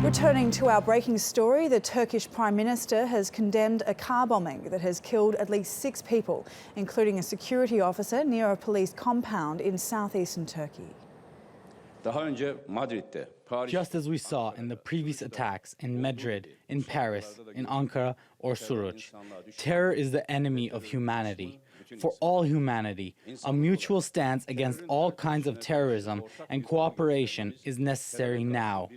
Returning to our breaking story, the Turkish Prime Minister has condemned a car bombing that has killed at least 6 people, including a security officer near a police compound in southeastern Turkey. Just as we saw in the previous attacks in Madrid, in Paris, in Ankara or Suruç, terror is the enemy of humanity. For all humanity, a mutual stance against all kinds of terrorism and cooperation is necessary now.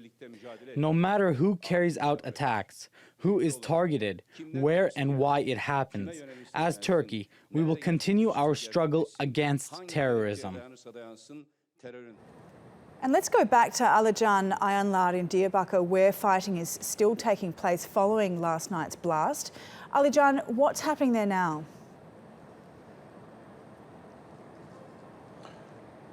No matter who carries out attacks, who is targeted, where and why it happens, as Turkey, we will continue our struggle against terrorism. And let's go back to Alican, Ayanlar in Diyarbakir, where fighting is still taking place following last night's blast. Alican, what's happening there now?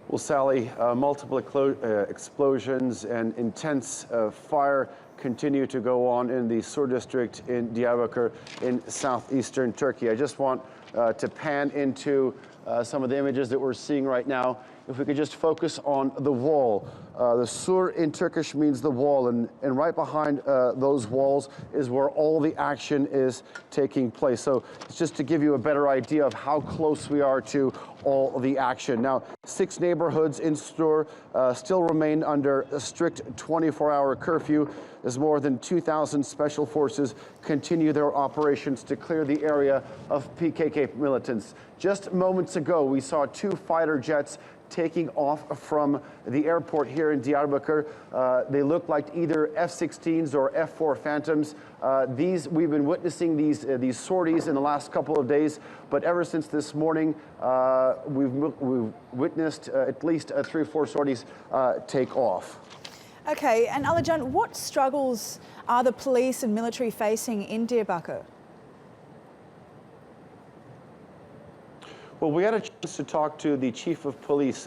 Well, Sally, multiple explosions and intense fire continue to go on in the Sur district in Diyarbakir in southeastern Turkey. I just want to pan into some of the images that we're seeing right now. If we could just focus on the wall. The Sur in Turkish means the wall, and right behind those walls is where all the action is taking place. So it's just to give you a better idea of how close we are to all the action. Now, 6 neighborhoods in Sur still remain under a strict 24-hour curfew as more than 2,000 special forces continue their operations to clear the area of PKK militants. Just moments ago, we saw 2 fighter jets taking off from the airport here in Diyarbakir. They look like either F-16s or F-4 Phantoms. We've been witnessing these sorties in the last couple of days, but ever since this morning, we've witnessed at least 3 or 4 sorties take off. Okay, and Alican, what struggles are the police and military facing in Diyarbakir? Well, we had a chance to talk to the chief of police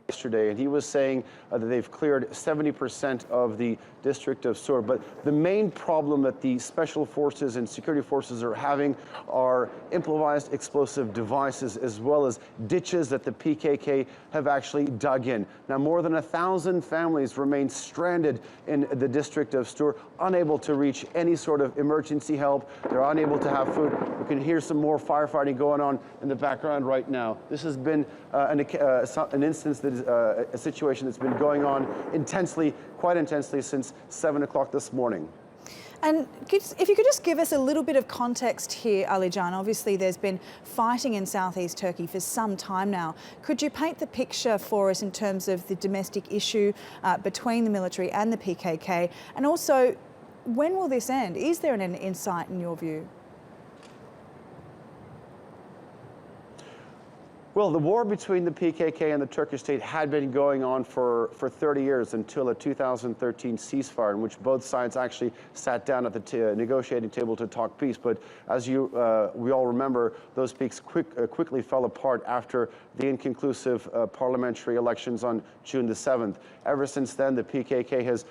yesterday, and he was saying that they've cleared 70% of the district of Sur. But the main problem that the special forces and security forces are having are improvised explosive devices, as well as ditches that the PKK have actually dug in. Now, more than 1,000 families remain stranded in the district of Sur, unable to reach any sort of emergency help. They're unable to have food. We can hear some more firefighting going on in the background right now. This has been an instance that is a situation that's been going on intensely, quite intensely, since 7 o'clock this morning. And if you could just give us a little bit of context here, Alican. Obviously there's been fighting in southeast Turkey for some time now. Could you paint the picture for us in terms of the domestic issue between the military and the PKK? And also, when will this end? Is there an insight in your view? Well, the war between the PKK and the Turkish state had been going on for 30 years until a 2013 ceasefire in which both sides actually sat down at the negotiating table to talk peace. But as we all remember, those peace quickly fell apart after the inconclusive parliamentary elections on June the 7th. Ever since then, the PKK has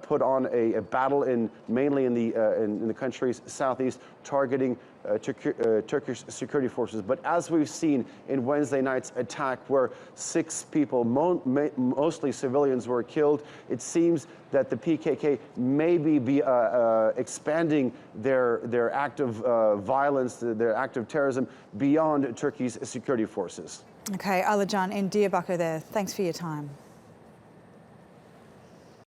put on a battle mainly in the country's southeast, targeting Turkish security forces. But as we've seen in Wednesday night's attack, where 6 people, mostly civilians, were killed, it seems that the PKK may be expanding their act of violence, their act of terrorism, beyond Turkey's security forces. Okay, Alican in Diyarbakir there. Thanks for your time.